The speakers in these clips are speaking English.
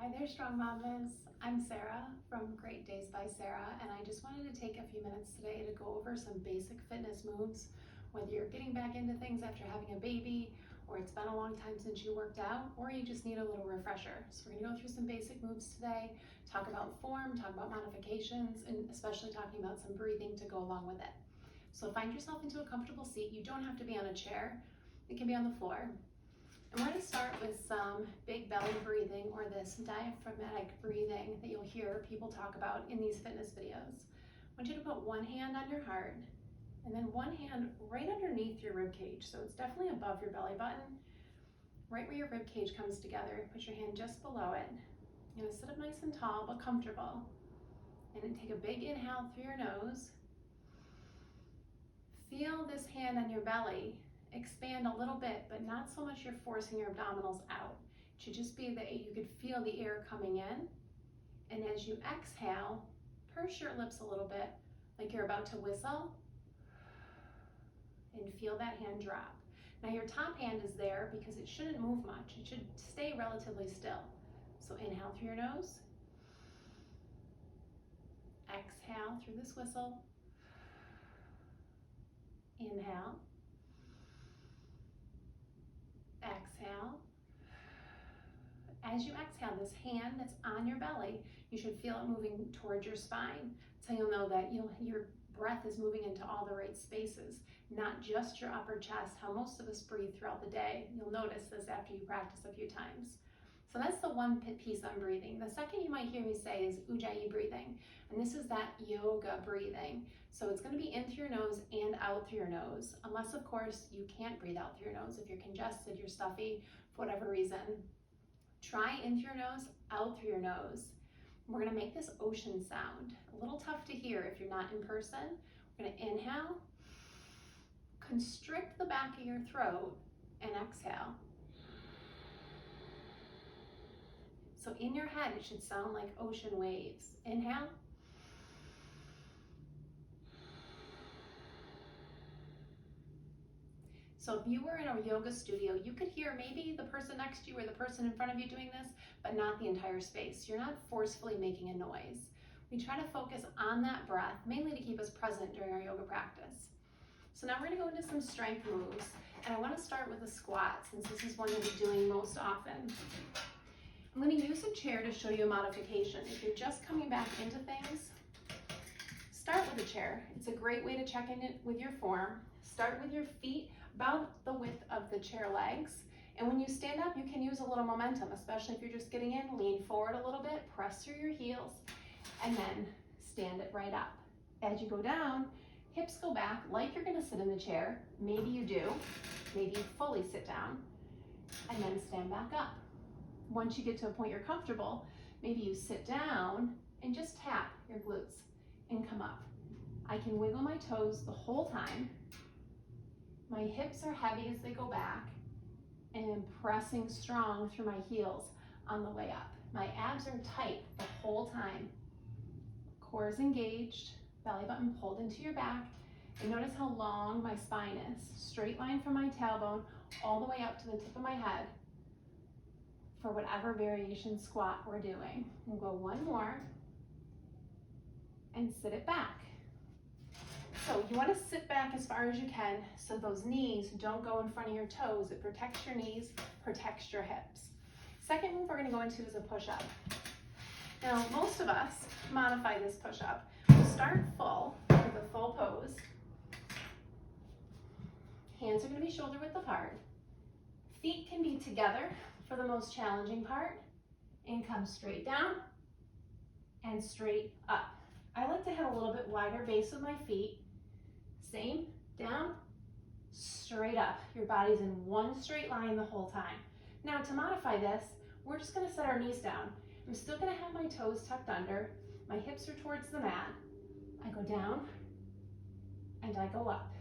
Hi there, Strong Mamas. I'm Sarah from Great Days by Sarah, and I just wanted to take a few minutes today to go over some basic fitness moves, whether you're getting back into things after having a baby, or it's been a long time since you worked out, or you just need a little refresher. So we're gonna go through some basic moves today, talk about form, talk about modifications, and especially talking about some breathing to go along with it. So find yourself into a comfortable seat. You don't have to be on a chair. It can be on the floor. And we're going to start with some big belly breathing, or this diaphragmatic breathing that you'll hear people talk about in these fitness videos. I want you to put one hand on your heart and then one hand right underneath your rib cage. So it's definitely above your belly button, right where your rib cage comes together. Put your hand just below it. You're going to sit up nice and tall but comfortable. And then take a big inhale through your nose. Feel this hand on your belly expand a little bit, but not so much you're forcing your abdominals out. It should just be that you could feel the air coming in. And as you exhale, purse your lips a little bit like you're about to whistle, and feel that hand drop. Now your top hand is there because it shouldn't move much. It should stay relatively still. So inhale through your nose. Exhale through this whistle. Inhale. Exhale. As you exhale, this hand that's on your belly, you should feel it moving towards your spine. So you'll know that your breath is moving into all the right spaces, not just your upper chest, how most of us breathe throughout the day. You'll notice this after you practice a few times. So that's the one piece on breathing. The second you might hear me say is Ujjayi breathing. And this is that yoga breathing. So it's going to be in through your nose and out through your nose. Unless, of course, you can't breathe out through your nose. If you're congested, you're stuffy, for whatever reason. Try in through your nose, out through your nose. We're going to make this ocean sound. A little tough to hear if you're not in person. We're going to inhale, constrict the back of your throat, and exhale. So in your head, it should sound like ocean waves. Inhale. So if you were in a yoga studio, you could hear maybe the person next to you or the person in front of you doing this, but not the entire space. You're not forcefully making a noise. We try to focus on that breath, mainly to keep us present during our yoga practice. So now we're gonna go into some strength moves, and I wanna start with a squat, since this is one you'll be doing most often. I'm going to use a chair to show you a modification. If you're just coming back into things, start with a chair. It's a great way to check in with your form. Start with your feet about the width of the chair legs. And when you stand up, you can use a little momentum, especially if you're just getting in. Lean forward a little bit, press through your heels, and then stand it right up. As you go down, hips go back like you're going to sit in the chair. Maybe you do. Maybe you fully sit down, and then stand back up. Once you get to a point you're comfortable, maybe you sit down and just tap your glutes and come up. I can wiggle my toes the whole time. My hips are heavy as they go back, and I'm pressing strong through my heels on the way up. My abs are tight the whole time. Core is engaged, belly button pulled into your back, and notice how long my spine is. Straight line from my tailbone all the way up to the tip of my head. For whatever variation squat we're doing. We'll go one more and sit it back. So you want to sit back as far as you can so those knees don't go in front of your toes. It protects your knees, protects your hips. Second move we're going to go into is a push-up. Now most of us modify this push-up. We'll start full with a full pose. Hands are going to be shoulder width apart. Feet can be together for the most challenging part, and come straight down and straight up. I like to have a little bit wider base of my feet. Same, down, straight up. Your body's in one straight line the whole time. Now to modify this, we're just gonna set our knees down. I'm still gonna have my toes tucked under. My hips are towards the mat. I go down and I go up.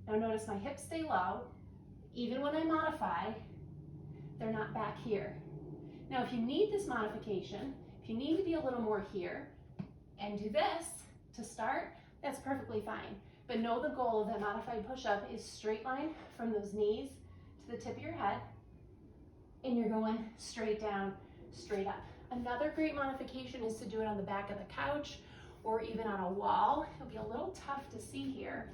Now notice my hips stay low. Even when I modify, they're not back here. Now, if you need this modification, if you need to be a little more here and do this to start, that's perfectly fine. But know the goal of that modified push-up is straight line from those knees to the tip of your head, and you're going straight down straight up. Another great modification is to do it on the back of the couch or even on a wall. It'll be a little tough to see here.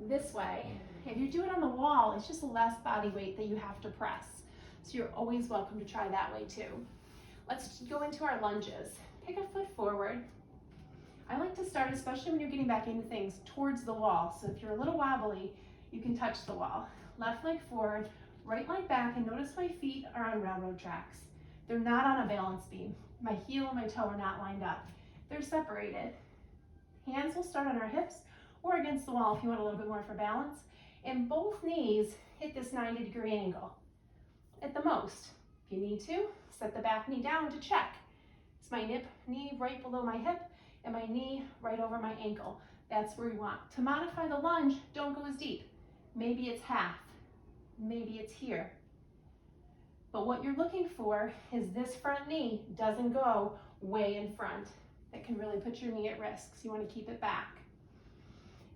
This way, if you do it on the wall, it's just less body weight that you have to press. So you're always welcome to try that way too. Let's go into our lunges. Pick a foot forward. I like to start, especially when you're getting back into things, towards the wall. So if you're a little wobbly, you can touch the wall. Left leg forward, right leg back, and notice my feet are on railroad tracks. They're not on a balance beam. My heel and my toe are not lined up. They're separated. Hands will start on our hips or against the wall if you want a little bit more for balance. And both knees hit this 90-degree angle at the most. If you need to, set the back knee down to check. Is my knee right below my hip and my knee right over my ankle? That's where you want. To modify the lunge, don't go as deep. Maybe it's half, maybe it's here. But what you're looking for is this front knee doesn't go way in front. That can really put your knee at risk, so you want to keep it back.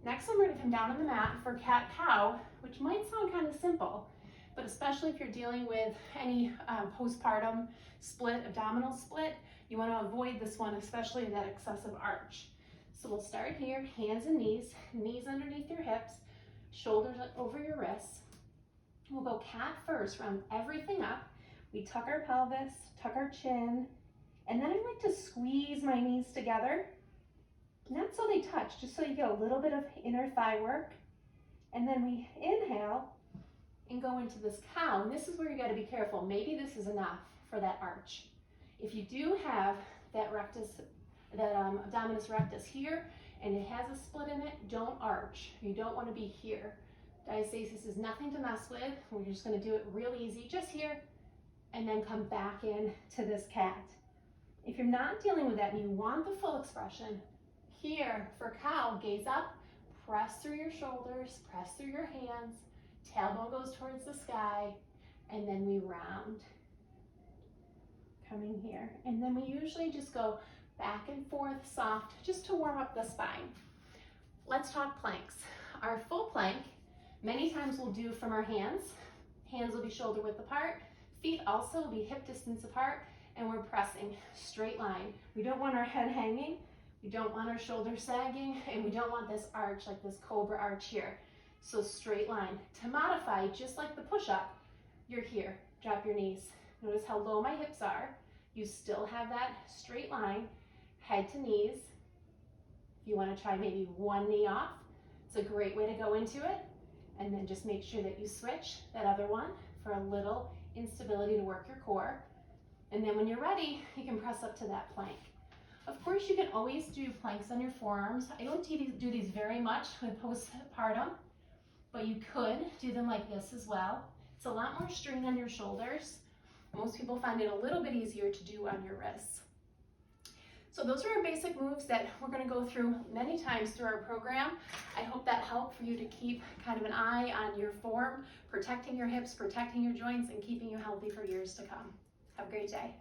Next one, we're going to come down on the mat for cat-cow, which might sound kind of simple, but especially if you're dealing with any postpartum split, abdominal split, you want to avoid this one, especially that excessive arch. So we'll start here, hands and knees underneath your hips, shoulders over your wrists. We'll go cat first, round everything up. We tuck our pelvis, tuck our chin, and then I like to squeeze my knees together. Not so they touch, just so you get a little bit of inner thigh work. And then we inhale and go into this cow. And this is where you gotta be careful. Maybe this is enough for that arch. If you do have that abdominis rectus here, and it has a split in it, don't arch. You don't wanna be here. Diastasis is nothing to mess with. We're just gonna do it real easy, just here, and then come back in to this cat. If you're not dealing with that and you want the full expression, here for cow, gaze up, press through your shoulders, press through your hands, tailbone goes towards the sky, and then we round. Coming here, and then we usually just go back and forth soft, just to warm up the spine. Let's talk planks. Our full plank, many times we'll do from our hands. Hands will be shoulder width apart, feet also will be hip distance apart, and we're pressing straight line. We don't want our head hanging, we don't want our shoulders sagging, and we don't want this arch, like this cobra arch here. So straight line. To modify, just like the push-up, you're here, drop your knees. Notice how low my hips are. You still have that straight line, head to knees. If you want to try maybe one knee off, it's a great way to go into it. And then just make sure that you switch that other one for a little instability to work your core. And then when you're ready, you can press up to that plank. Of course, you can always do planks on your forearms. I don't do these very much with postpartum, but you could do them like this as well. It's a lot more strain on your shoulders. Most people find it a little bit easier to do on your wrists. So those are our basic moves that we're going to go through many times through our program. I hope that helped for you to keep kind of an eye on your form, protecting your hips, protecting your joints, and keeping you healthy for years to come. Have a great day.